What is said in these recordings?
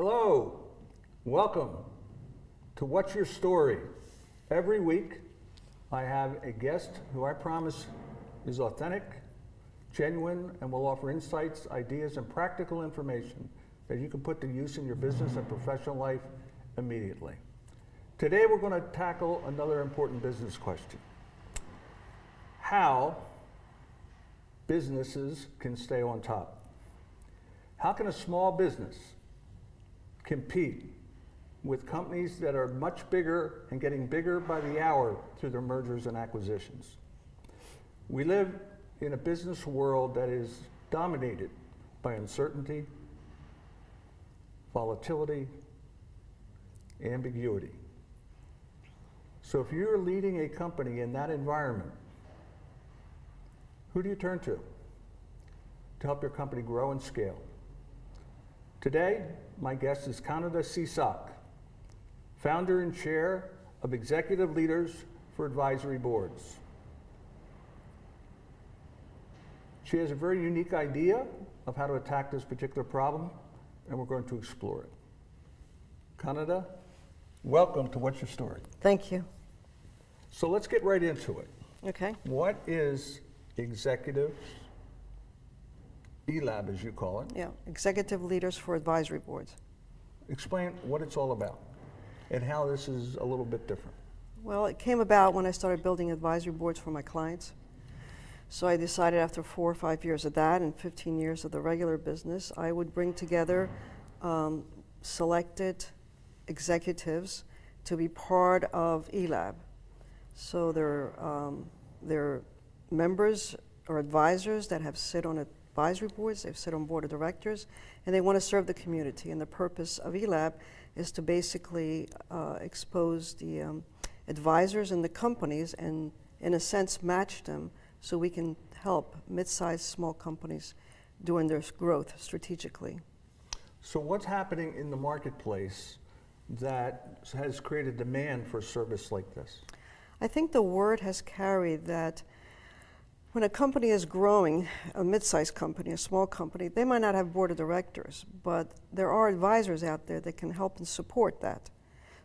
Hello, welcome to What's Your Story? Every week I have a guest who I promise is authentic, genuine, and will offer insights, ideas, and practical information that you can put to use in your business and professional life immediately. Today we're going to tackle another important business question. How businesses can stay on top. How can a small business compete with companies that are much bigger and getting bigger by the hour through their mergers and acquisitions? We live in a business world that is dominated by uncertainty, volatility, ambiguity. So if you're leading a company in that environment, who do you turn to help your company grow and scale? Today, my guest is Candida Seasock, founder and chair of Executive Leaders for Advisory Boards. She has a very unique idea of how to attack this particular problem, and we're going to explore it. Candida, welcome to What's Your Story? Thank you. So let's get right into it. Okay. What is Executive ELAB, as you call it? Yeah, Executive Leaders for Advisory Boards. Explain what it's all about and how this is a little bit different. Well, it came about when I started building advisory boards for my clients. So I decided after 4 or 5 years of that and 15 years of the regular business, I would bring together selected executives to be part of ELAB. So they're members or advisors that have sit on advisory boards, they've sit on board of directors, and they want to serve the community. And the purpose of ELAB is to basically expose the advisors and the companies and, in a sense, match them so we can help mid-sized small companies during their growth strategically. So what's happening in the marketplace that has created demand for a service like this? I think the word has carried that when a company is growing, a mid-sized company, a small company, they might not have board of directors, but there are advisors out there that can help and support that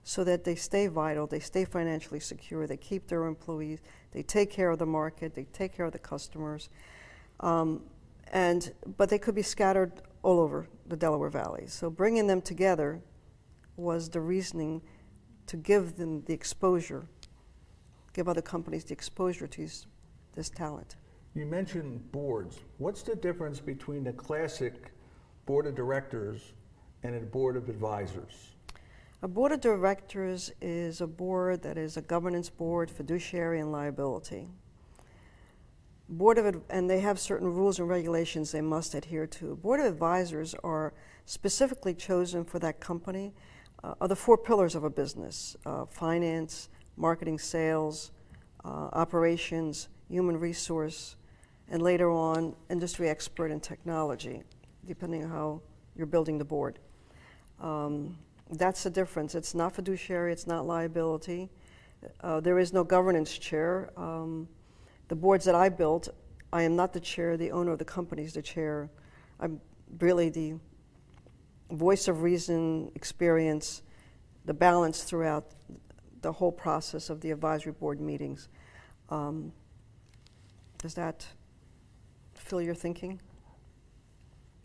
so that they stay vital, they stay financially secure, they keep their employees, they take care of the market, they take care of the customers, but they could be scattered all over the Delaware Valley. So bringing them together was the reasoning to give them the exposure, give other companies the exposure to this talent. You mentioned boards. What's the difference between a classic board of directors and a board of advisors? A board of directors is a board that is a governance board, fiduciary, and liability. And they have certain rules and regulations they must adhere to. Board of advisors are specifically chosen for that company, are the 4 pillars of a business: finance, marketing, sales, operations, human resource, and later on, industry expert in technology, depending on how you're building the board. That's the difference. It's not fiduciary, it's not liability. There is no governance chair. The boards that I built, I am not the chair, the owner of the company is the chair. I'm really the voice of reason, experience, the balance throughout the whole process of the advisory board meetings. Does that fill your thinking?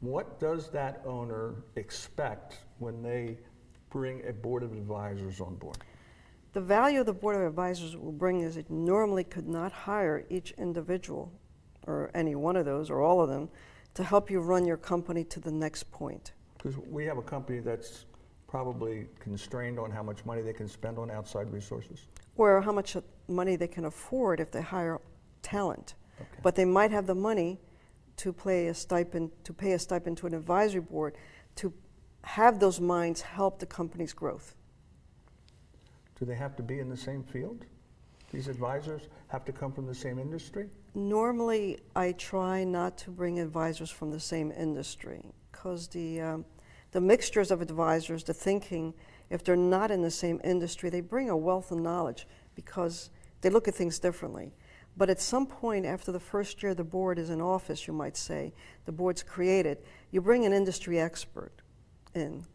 What does that owner expect when they bring a board of advisors on board? The value of the board of advisors will bring is it normally could not hire each individual or any one of those or all of them to help you run your company to the next point. Because we have a company that's probably constrained on how much money they can spend on outside resources. Or how much money they can afford if they hire talent. Okay. But they might have the money to pay a stipend to an advisory board to have those minds help the company's growth. Do they have to be in the same field? These advisors have to come from the same industry? Normally, I try not to bring advisors from the same industry because the mixtures of advisors, the thinking, if they're not in the same industry, they bring a wealth of knowledge because they look at things differently. But at some point after the first year the board is in office, you might say, the board's created, you bring an industry expert in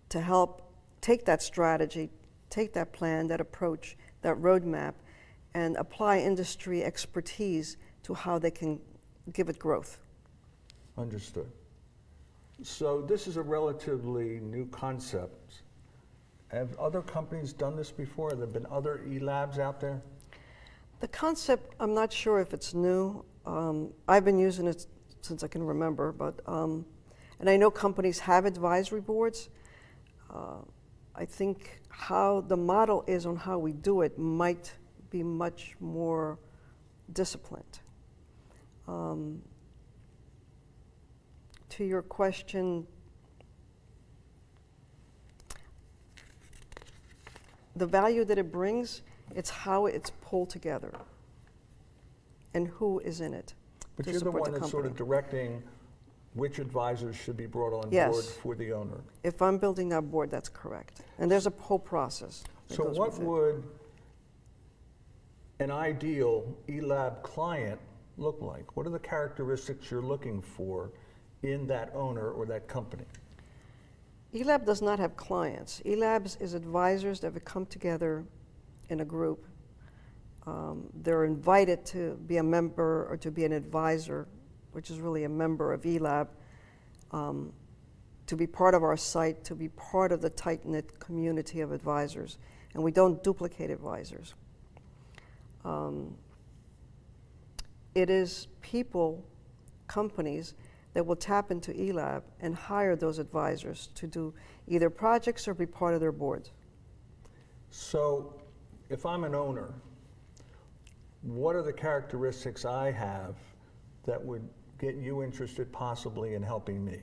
to help take that strategy, take that plan, that approach, that roadmap, and apply industry expertise to how they can give it growth. Understood. So this is a relatively new concept. Have other companies done this before? Have there been other e-labs out there? The concept, I'm not sure if it's new. I've been using it since I can remember, but and I know companies have advisory boards. I think how the model is on how we do it might be much more disciplined. To your question, the value that it brings, it's how it's pulled together and who is in it. But to you're the support one that's sort of company. directing which advisors should be brought on Yes. board for the owner. If I'm building that board, that's correct. And there's a whole process that So goes what with it. would an ideal e-lab client look like? What are the characteristics you're looking for in that owner or that company? E-Lab does not have clients. E-Labs is advisors that have come together in a group. They're invited to be a member or to be an advisor, which is really a member of E-Lab, to be part of our site, to be part of the tight-knit community of advisors. And we don't duplicate advisors. It is people, companies, that will tap into E-Lab and hire those advisors to do either projects or be part of their boards. So if I'm an owner, what are the characteristics I have that would get you interested possibly in helping me?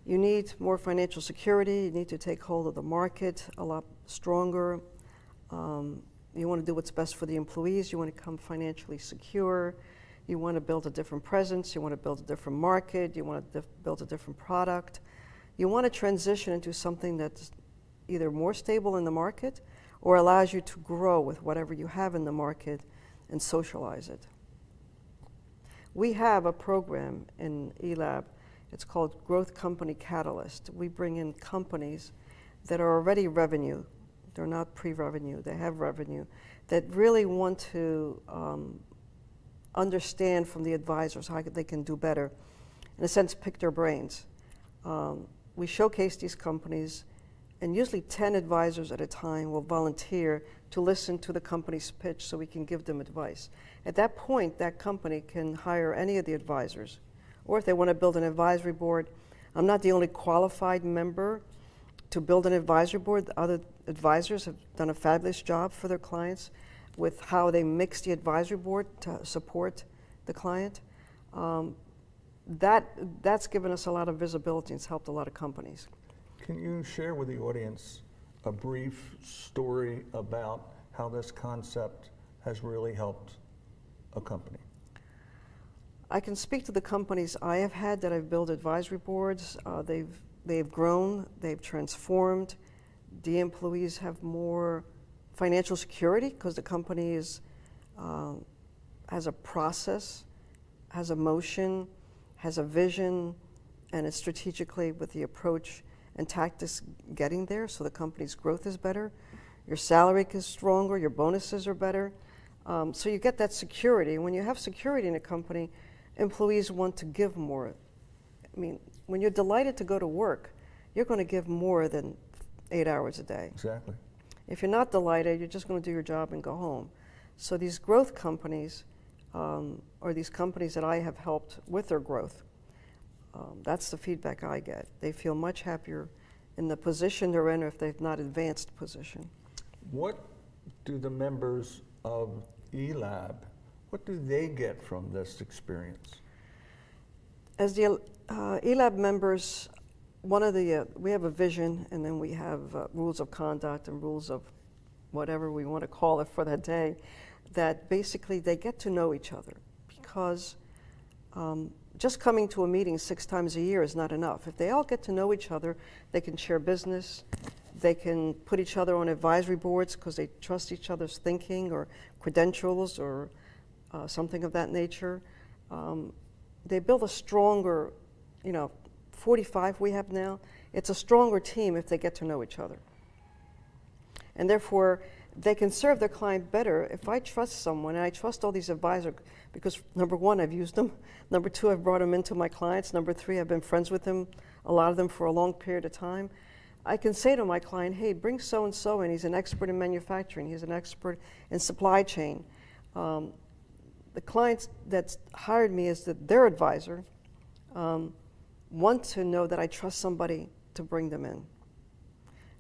You need more financial security. You need to take hold of the market a lot stronger. You want to do what's best for the employees. You want to become financially secure. You want to build a different presence. You want to build a different market. You want to build a different product. You want to transition into something that's either more stable in the market or allows you to grow with whatever you have in the market and socialize it. We have a program in E-Lab. It's called Growth Company Catalyst. We bring in companies that are already revenue. They're not pre-revenue. They have revenue that really want to understand from the advisors how they can do better. In a sense, pick their brains. We showcase these companies, and usually 10 advisors at a time will volunteer to listen to the company's pitch so we can give them advice. At that point, that company can hire any of the advisors. Or if they want to build an advisory board, I'm not the only qualified member to build an advisory board. The other advisors have done a fabulous job for their clients with how they mix the advisory board to support the client. That's given us a lot of visibility and it's helped a lot of companies. Can you share with the audience a brief story about how this concept has really helped a company? I can speak to the companies I have had that I've built advisory boards. They've grown, they've transformed. The employees have more financial security because the company has a process, has a motion, has a vision, and it's strategically with the approach and tactics getting there, so the company's growth is better. Your salary is stronger, your bonuses are better. So you get that security. When you have security in a company, employees want to give more. I mean, when you're delighted to go to work, you're going to give more than 8 hours a day. Exactly. If you're not delighted, you're just going to do your job and go home. So these growth companies, or these companies that I have helped with their growth, that's the feedback I get. They feel much happier in the position they're in, or if they've not advanced position. What do the members of E-Lab, what do they get from this experience? As the E-Lab members, we have a vision, and then we have rules of conduct and rules of whatever we want to call it for that day, that basically they get to know each other, because just coming to a meeting 6 times a year is not enough. If they all get to know each other, they can share business, they can put each other on advisory boards because they trust each other's thinking or credentials or something of that nature. They build a stronger, 45 we have now, It's a stronger team if they get to know each other. And therefore, they can serve their client better if I trust someone, and I trust all these advisors because, number one, I've used them. Number two, I've brought them into my clients. Number three, I've been friends with them, a lot of them for a long period of time. I can say to my client, hey, bring so-and-so in. He's an expert in manufacturing. He's an expert in supply chain. The clients that's hired me as their advisor want to know that I trust somebody to bring them in.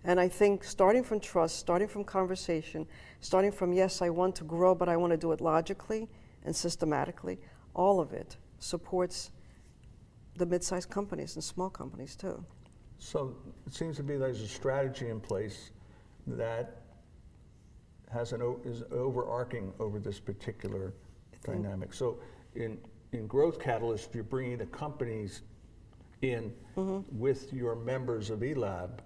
And I think starting from trust, starting from conversation, starting from, yes, I want to grow, but I want to do it logically and systematically, all of it supports the mid-sized companies and small companies too. So it seems to be there's a strategy in place that has is overarching over this particular dynamic. So in Growth Catalyst, you're bringing the companies in with your members of eLab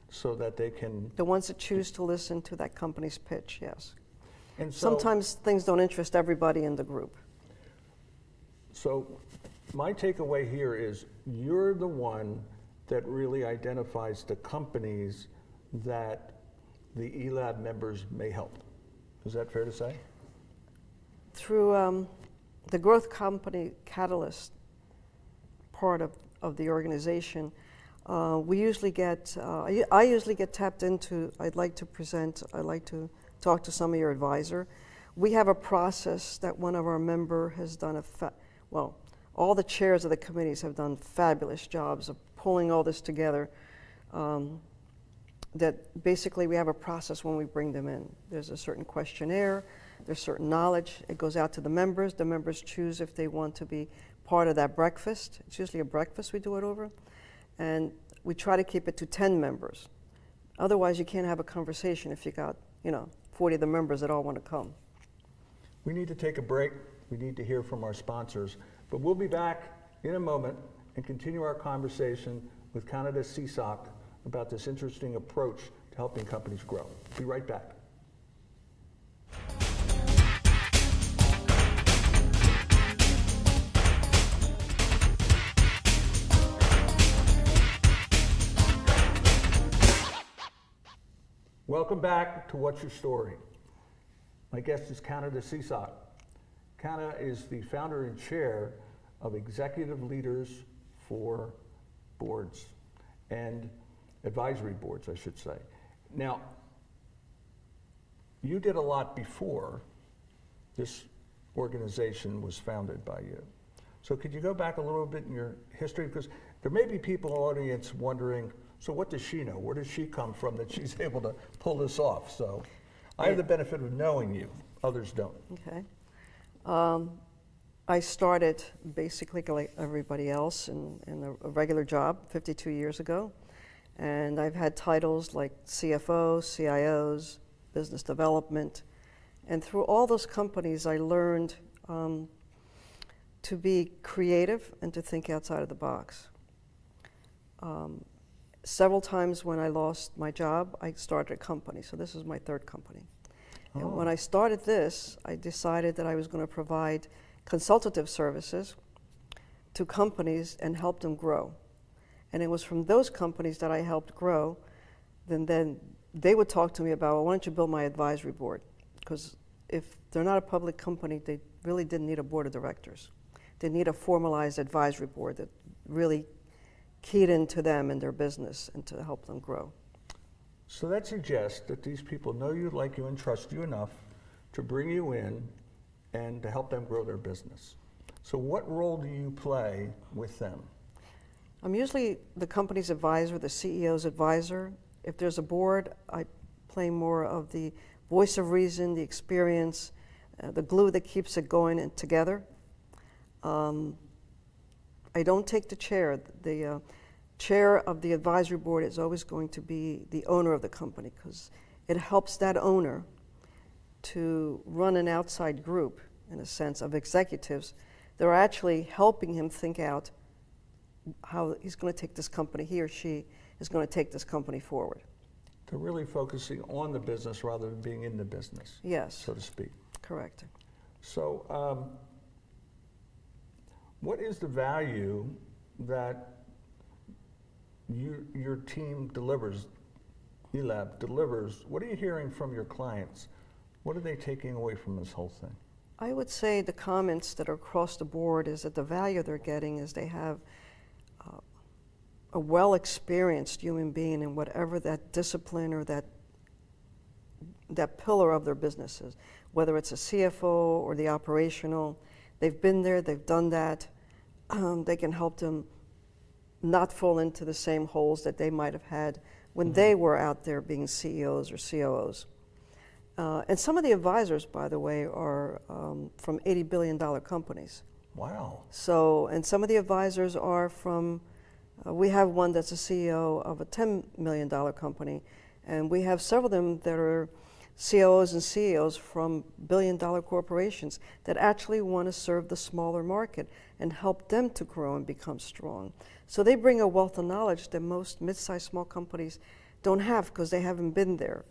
so that they can... The ones that choose to listen to that company's pitch, yes. And so, sometimes things don't interest everybody in the group. So my takeaway here is you're the one that really identifies the companies that the eLab members may help. Is that fair to say? Through the Growth Company Catalyst part of the organization, we usually get, I usually get tapped into, I'd like to talk to some of your advisor. We have a process that one of our member has done well, all the chairs of the committees have done fabulous jobs of pulling all this together. That basically we have a process when we bring them in. There's a certain questionnaire, there's certain knowledge. It goes out to the members. The members choose if they want to be part of that breakfast. It's usually a breakfast we do it over. And we try to keep it to 10 members. Otherwise, you can't have a conversation if you got, 40 of the members that all want to come. We need to take a break. We need to hear from our sponsors. But we'll be back in a moment and continue our conversation with Candida Seasock about this interesting approach to helping companies grow. Be right back. Welcome back to What's Your Story? My guest is Candida Seasock. Candida is the founder and chair of Executive Leaders for Boards and Advisory Boards, I should say. Now, you did a lot before this organization was founded by you. So could you go back a little bit in your history? Because there may be people in the audience wondering, so what does she know? Where does she come from that she's able to pull this off? So I have the benefit of knowing you, others don't. Okay. I started basically like everybody else in a regular job 52 years ago. And I've had titles like CFO, CIOs, business development. And through all those companies, I learned to be creative and to think outside of the box. Several times when I lost my job, I started a company. So this is my third company. Oh. And when I started this, I decided that I was going to provide consultative services to companies and help them grow. And it was from those companies that I helped grow, then they would talk to me about, well, why don't you build my advisory board? Because if they're not a public company, they really didn't need a board of directors. They need a formalized advisory board that really keyed into them and their business and to help them grow. So that suggests that these people know you, like you, and trust you enough to bring you in and to help them grow their business. So what role do you play with them? I'm usually the company's advisor, the CEO's advisor. If there's a board, I play more of the voice of reason, the experience, the glue that keeps it going and together. I don't take the chair. The chair of the advisory board is always going to be the owner of the company because it helps that owner to run an outside group, in a sense, of executives that are actually helping him think out how he's going to take this company, he or she is going to take this company forward. To really focusing on the business rather than being in the business, yes, so to speak. Correct. So what is the value that your team delivers, eLab delivers. What are you hearing from your clients? What are they taking away from this whole thing? I would say the comments that are across the board is that the value they're getting is they have a well-experienced human being in whatever that discipline or that pillar of their business is, whether it's a CFO or the operational. They've been there, they've done that. They can help them not fall into the same holes that they might have had when they were out there being CEOs or COOs. And some of the advisors, by the way, are from $80 billion companies. Wow. So, and some of the advisors are from, we have one that's a CEO of a $10 million company, and we have several of them that are COOs and CEOs from billion-dollar corporations that actually want to serve the smaller market and help them to grow and become strong. So they bring a wealth of knowledge that most mid-sized small companies don't have because they haven't been there.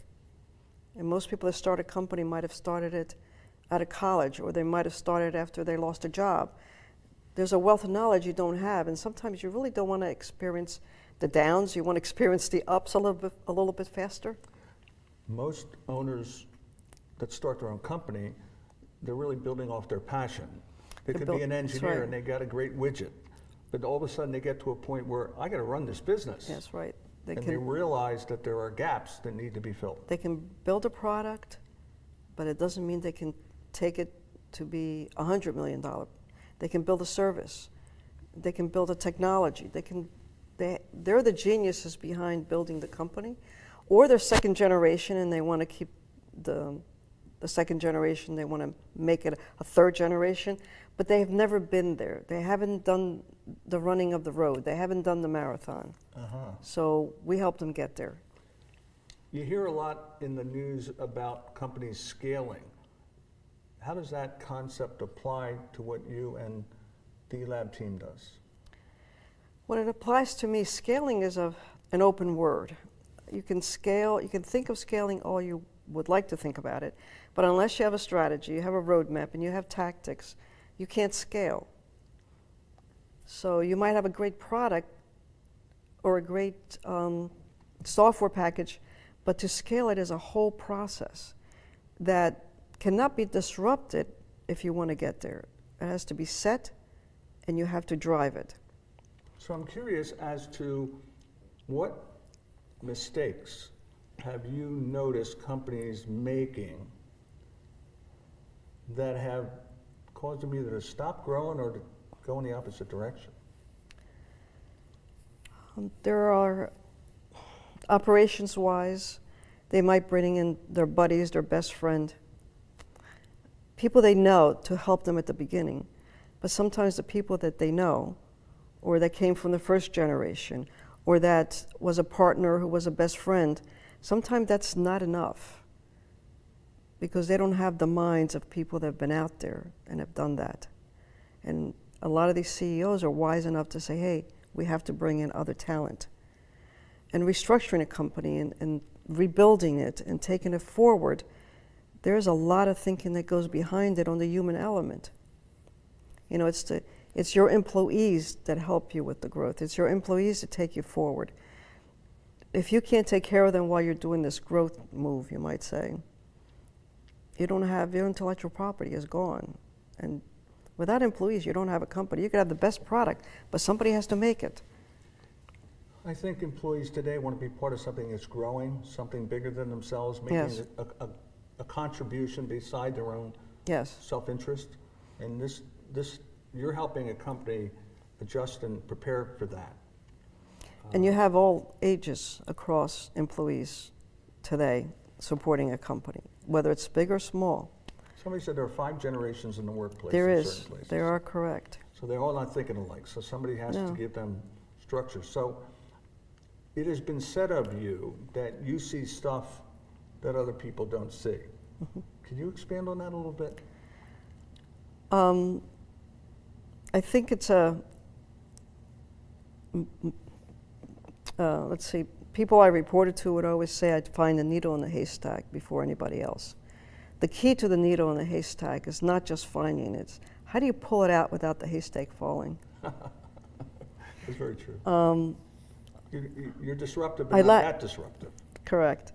And most people that start a company might have started it out of college, or they might have started after they lost a job. There's a wealth of knowledge you don't have, and sometimes you really don't want to experience the downs. You want to experience the ups a little bit faster. Most owners that start their own company, they're really building off their passion. They could be an engineer and they got a great widget, but all of a sudden they get to a point where I got to run this business. That's right. They realize that there are gaps that need to be filled. They can build a product, but it doesn't mean they can take it to be $100 million. They can build a service. They can build a technology. They're the geniuses behind building the company. Or they're second generation and they want to keep the second generation, they want to make it a third generation, but they have never been there. They haven't done the running of the road. They haven't done the marathon. So we help them get there. You hear a lot in the news about companies scaling. How does that concept apply to what you and the eLab team does? When it applies to me, scaling is an open word. You can scale, you can think of scaling all you would like to think about it, but unless you have a strategy, you have a roadmap, and you have tactics, you can't scale. So you might have a great product or a great software package, but to scale it is a whole process that cannot be disrupted if you want to get there. It has to be set, and you have to drive it. So I'm curious as to what mistakes have you noticed companies making that have caused them either to stop growing or to go in the opposite direction? There are, operations-wise, they might bring in their buddies, their best friend, people they know to help them at the beginning. But sometimes the people that they know, or that came from the first generation, or that was a partner who was a best friend, sometimes that's not enough because they don't have the minds of people that have been out there and have done that. And a lot of these CEOs are wise enough to say, hey, we have to bring in other talent. And restructuring a company and rebuilding it and taking it forward, there's a lot of thinking that goes behind it on the human element. You know, it's your employees that help you with the growth. It's your employees that take you forward. If you can't take care of them while you're doing this growth move, you might say, you don't have, your intellectual property is gone. And without employees, you don't have a company. You could have the best product, but somebody has to make it. I think employees today want to be part of something that's growing, something bigger than themselves, making a contribution beside their own self-interest. And this you're helping a company adjust and prepare for that. And you have all ages across employees today supporting a company, whether it's big or small. Somebody said there are 5 generations in the workplace. There in is. certain places. They are correct. So they're all not thinking alike. So somebody has to give them structure. So it has been said of you that you see stuff that other people don't see. Can you expand on that a little bit? I think it's let's see, people I reported to would always say I'd find a needle in the haystack before anybody else. The key to the needle in the haystack is not just finding it, it's how do you pull it out without the haystack falling? That's very true. You're disruptive, I but not la- that disruptive. Correct.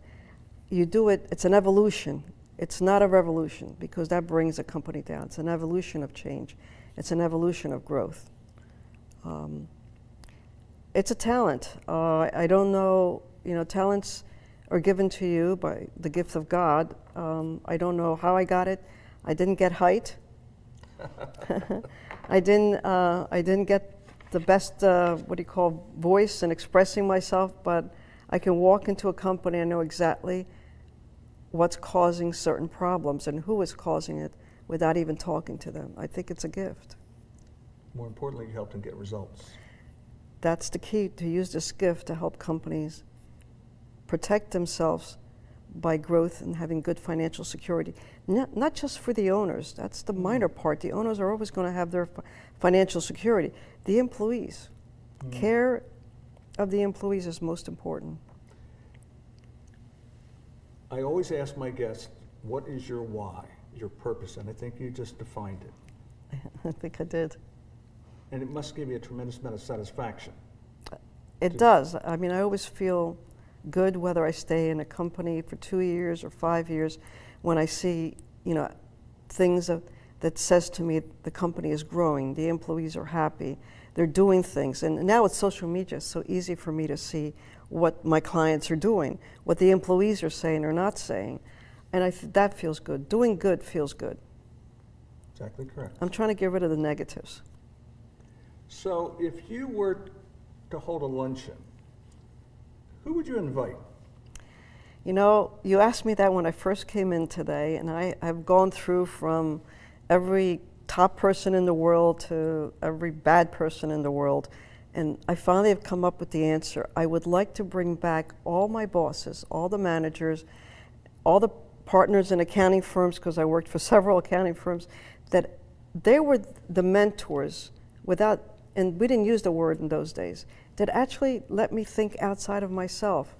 You do it, it's an evolution. It's not a revolution, because that brings a company down. It's an evolution of change. It's an evolution of growth. It's a talent. I don't know, talents are given to you by the gift of God. I don't know how I got it. I didn't get height. I didn't get the best, voice in expressing myself, but I can walk into a company and know exactly what's causing certain problems and who is causing it without even talking to them. I think it's a gift. More importantly, you help them get results. That's the key, to use this gift to help companies protect themselves by growth and having good financial security. Not just for the owners, that's the minor part. The owners are always going to have their financial security. The employees, care of the employees is most important. I always ask my guests, what is your why, your purpose? And I think you just defined it. I think I did. And it must give you a tremendous amount of satisfaction. It does. I mean, I always feel good whether I stay in a company for 2 years or 5 years when I see, things that says to me the company is growing, the employees are happy, they're doing things. And now with social media, it's so easy for me to see what my clients are doing, what the employees are saying or not saying. And that feels good. Doing good feels good. Exactly correct. I'm trying to get rid of the negatives. So if you were to hold a luncheon, who would you invite? You asked me that when I first came in today, and I've gone through from every top person in the world to every bad person in the world, and I finally have come up with the answer. I would like to bring back all my bosses, all the managers, all the partners in accounting firms, because I worked for several accounting firms, that they were the mentors and we didn't use the word in those days, that actually let me think outside of myself,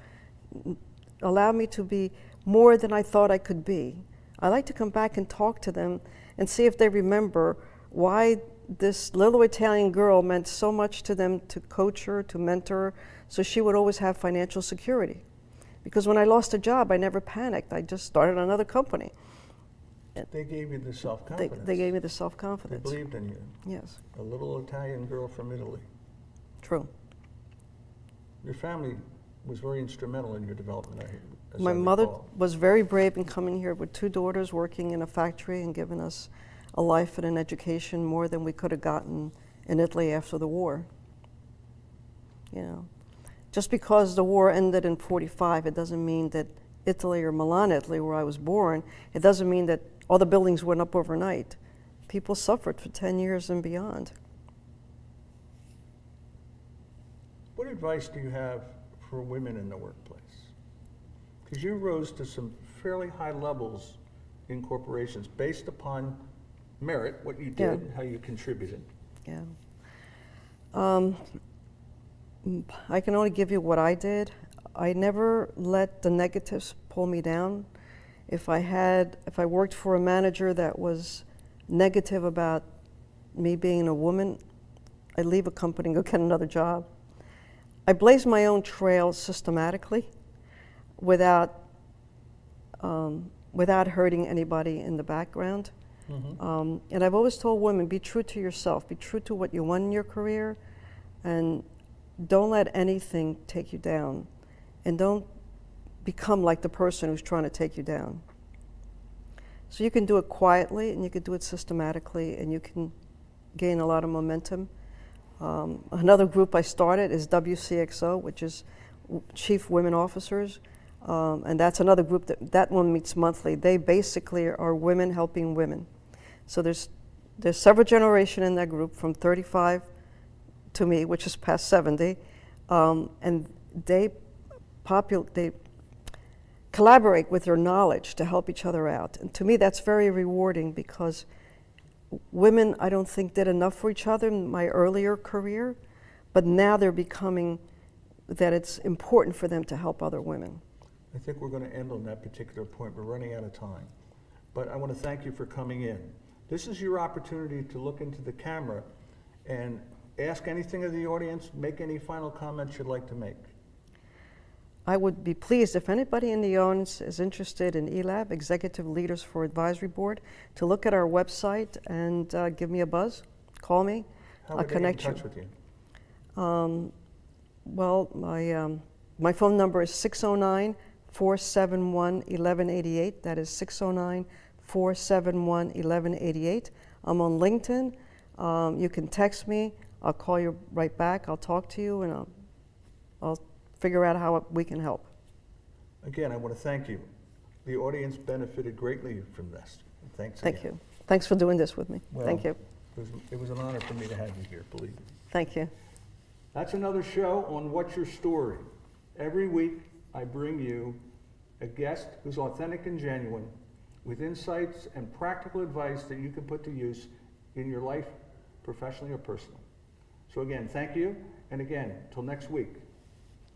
allow me to be more than I thought I could be. I like to come back and talk to them and see if they remember why this little Italian girl meant so much to them, to coach her, to mentor her, so she would always have financial security. Because when I lost a job, I never panicked. I just started another company. They gave you the self-confidence. They gave me the self-confidence. They believed in you. Yes. A little Italian girl from Italy. True. Your family was very instrumental in your development. My mother was very brave in coming here with 2 daughters, working in a factory and giving us a life and an education more than we could have gotten in Italy after the war. Just because the war ended in 45, it doesn't mean that Italy or Milan, Italy, where I was born, it doesn't mean that all the buildings went up overnight. People suffered for 10 years and beyond. What advice do you have for women in the workplace? Because you rose to some fairly high levels in corporations based upon merit, what you did, how you contributed. Yeah. I can only give you what I did. I never let the negatives pull me down. If I worked for a manager that was negative about me being a woman, I'd leave a company and go get another job. I blazed my own trail systematically without hurting anybody in the background. And I've always told women, be true to yourself, be true to what you want in your career, and don't let anything take you down. And don't become like the person who's trying to take you down. So you can do it quietly, and you can do it systematically, and you can gain a lot of momentum. Another group I started is WCXO, which is Chief Women Officers. And that's another group that one meets monthly. They basically are women helping women. So there's several generations in that group, from 35 to me, which is past 70, and they collaborate with their knowledge to help each other out. And to me, that's very rewarding, because women, I don't think, did enough for each other in my earlier career, but now they're becoming that it's important for them to help other women. I think we're going to end on that particular point. We're running out of time. But I want to thank you for coming in. This is your opportunity to look into the camera and ask anything of the audience, make any final comments you'd like to make. I would be pleased if anybody in the audience is interested in ELAB, Executive Leaders for Advisory Board, to look at our website and give me a buzz, call me, How I'll would they get in connect you. touch with you? Well, my phone number is 609-471-1188. That is 609-471-1188. I'm on LinkedIn. You can text me. I'll call you right back. I'll talk to you, and I'll figure out how we can help. Again, I want to thank you. The audience benefited greatly from this. Thanks Thank again. you. Thanks for doing this with me. Well, Thank you. It was an honor for me to have you here, believe me. Thank you. That's another show on What's Your Story. Every week, I bring you a guest who's authentic and genuine with insights and practical advice that you can put to use in your life, professionally or personally. So again, thank you. And again, till next week,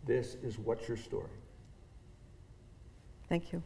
this is What's Your Story. Thank you.